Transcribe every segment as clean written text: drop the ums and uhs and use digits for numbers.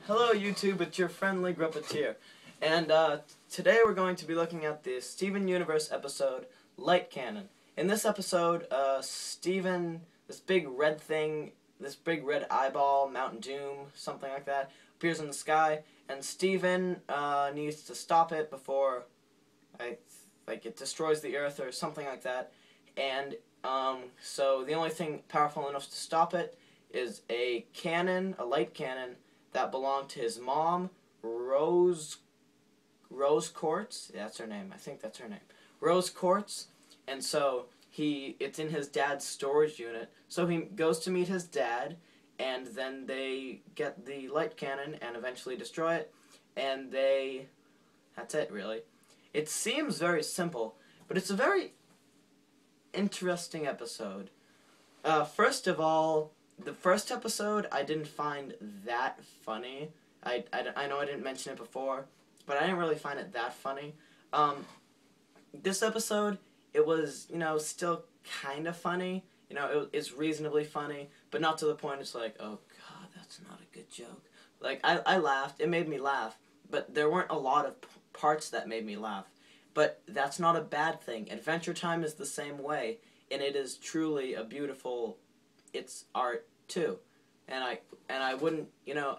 Hello YouTube, it's your friendly Gruppeteer, and today we're going to be looking at the Steven Universe episode, Light Cannon. In this episode, Steven, this big red eyeball, Mountain Doom, something like that, appears in the sky, and Steven needs to stop it before it destroys the Earth or something like that, and so the only thing powerful enough to stop it is a cannon, a light cannon, that belonged to his mom, Rose Quartz. Yeah, that's her name. I think that's her name. Rose Quartz. And so it's in his dad's storage unit. So he goes to meet his dad, and then they get the light cannon and eventually destroy it. And that's it, really. It seems very simple, but it's a very interesting episode. First of all, the first episode I didn't find that funny. I know I didn't mention it before, but I didn't really find it that funny. This episode, it was, still kind of funny. It's reasonably funny, but not to the point it's like, oh god, that's not a good joke. Like, I laughed. It made me laugh, but there weren't a lot of parts that made me laugh. But that's not a bad thing. Adventure Time is the same way, and it is truly a beautiful... It's art too, and I wouldn't,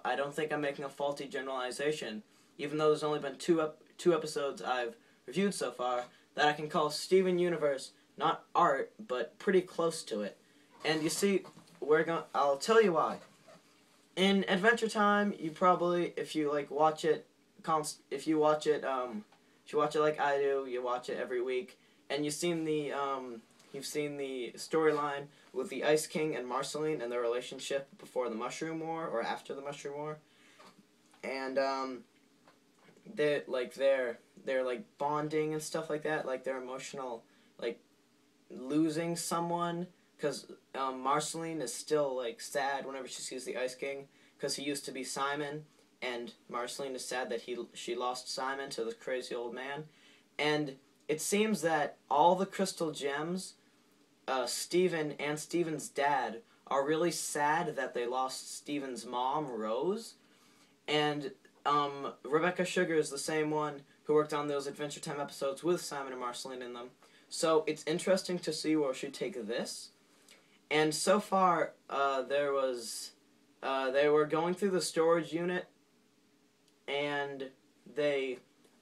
I don't think I'm making a faulty generalization, even though there's only been two episodes I've reviewed so far that I can call Steven Universe not art, but pretty close to it. And you see, I'll tell you why. In Adventure Time, you probably, if you watch it like I do, you watch it every week, and you've seen the storyline with the Ice King and Marceline and their relationship before the Mushroom War or after the Mushroom War, and they're bonding and stuff like that, like they're emotional, like losing someone, because Marceline is still sad whenever she sees the Ice King, because he used to be Simon, and Marceline is sad that she lost Simon to this crazy old man, and it seems that all the crystal gems, Steven and Steven's dad, are really sad that they lost Steven's mom, Rose, and Rebecca Sugar is the same one who worked on those Adventure Time episodes with Simon and Marceline in them. So it's interesting to see where she take this. And so far, they were going through the storage unit, and they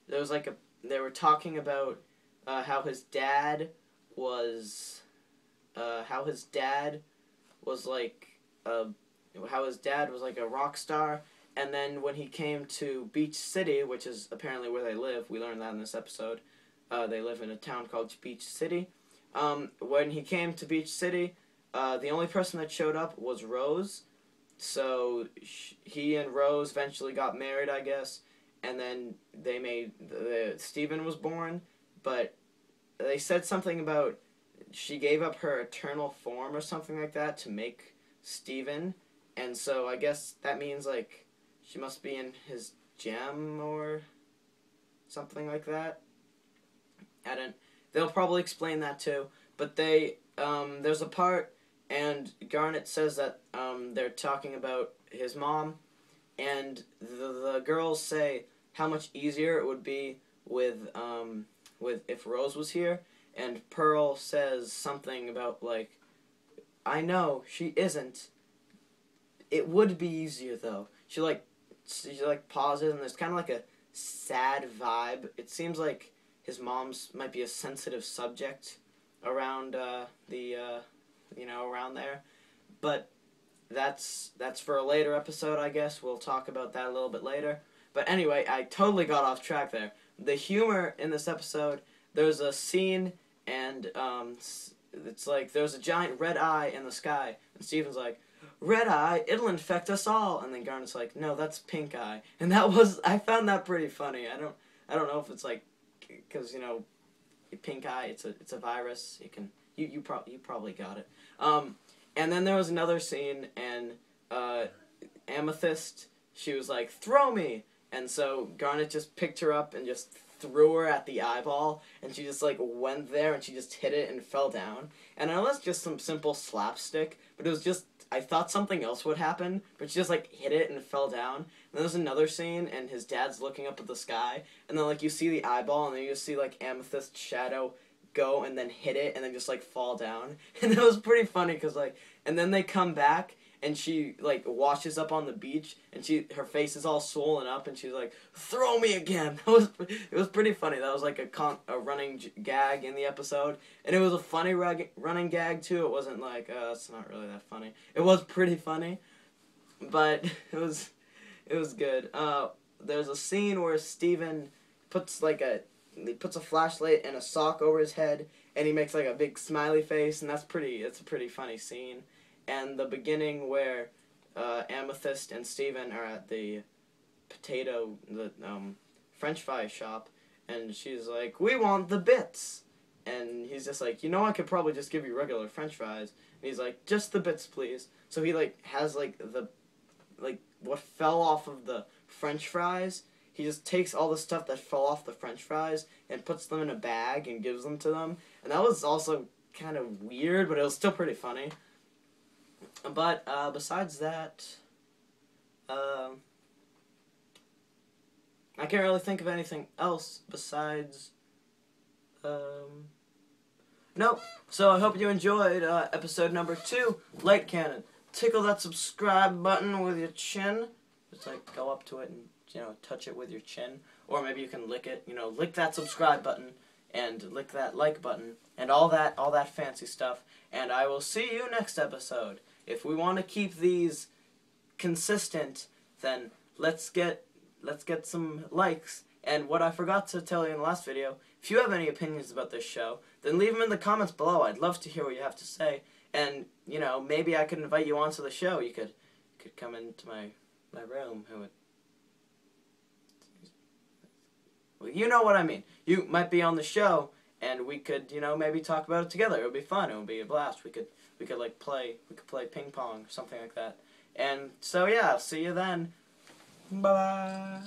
were talking about how his dad was like a rock star, and then when he came to Beach City, which is apparently where they live, we learned that in this episode, they live in a town called Beach City. When he came to Beach City, the only person that showed up was Rose, so he and Rose eventually got married, I guess, and then Steven was born, but they said something about she gave up her eternal form or something like that to make Steven, and so I guess that means she must be in his gem or something like that. They'll probably explain that too, but there's a part, and Garnet says that they're talking about his mom, and the girls say how much easier it would be with if Rose was here, and Pearl says something about I know she isn't. It would be easier though. She pauses, and there's kind of a sad vibe. It seems like his mom's might be a sensitive subject around around there, but that's for a later episode, I guess. We'll talk about that a little bit later. But anyway, I totally got off track there. The humor in this episode, there's a scene, and it's there's a giant red eye in the sky, and Steven's like, "Red eye, it'll infect us all," and then Garnet's like, "No, that's pink eye," and I found that pretty funny. I don't know if it's because pink eye, it's a virus. You probably got it. And then there was another scene, and Amethyst, she was like, "Throw me!" And so Garnet just picked her up and just threw her at the eyeball, and she just went there, and she just hit it and fell down. And I know that's just some simple slapstick, but it was just, I thought something else would happen, but she just like hit it and fell down. And then there's another scene, and his dad's looking up at the sky, and then like you see the eyeball, and then you just see like Amethyst's shadow go and then hit it, and then just like fall down. And it was pretty funny because like, and then they come back. And she like washes up on the beach, and her face is all swollen up, and she's like, "Throw me again." It was pretty funny. That was like a running gag in the episode, and it was a funny running gag too. It wasn't like it's not really that funny. It was pretty funny, but it was good. There's a scene where Steven puts a flashlight and a sock over his head, and he makes like a big smiley face, and it's a pretty funny scene. And the beginning where Amethyst and Steven are at the French fry shop, and she's like, "We want the bits," and he's just like, "I could probably just give you regular French fries," and he's like, "Just the bits, please." So he like has like what fell off of the French fries. He just takes all the stuff that fell off the French fries and puts them in a bag and gives them to them, and that was also kind of weird, but it was still pretty funny. But besides that, I can't really think of anything else besides, nope. So I hope you enjoyed episode number 2, Light Cannon. Tickle that subscribe button with your chin. Just like go up to it and touch it with your chin, or maybe you can lick it. Lick that subscribe button and lick that like button and all that fancy stuff. And I will see you next episode. If we want to keep these consistent, then let's get some likes. And what I forgot to tell you in the last video, if you have any opinions about this show, then leave them in the comments below. I'd love to hear what you have to say. And, maybe I could invite you onto the show. You could come into my room. Well, you know what I mean. You might be on the show, and we could, maybe talk about it together. It would be fun. It would be a blast. We could play ping pong or something like that. And so yeah, see you then. Bye.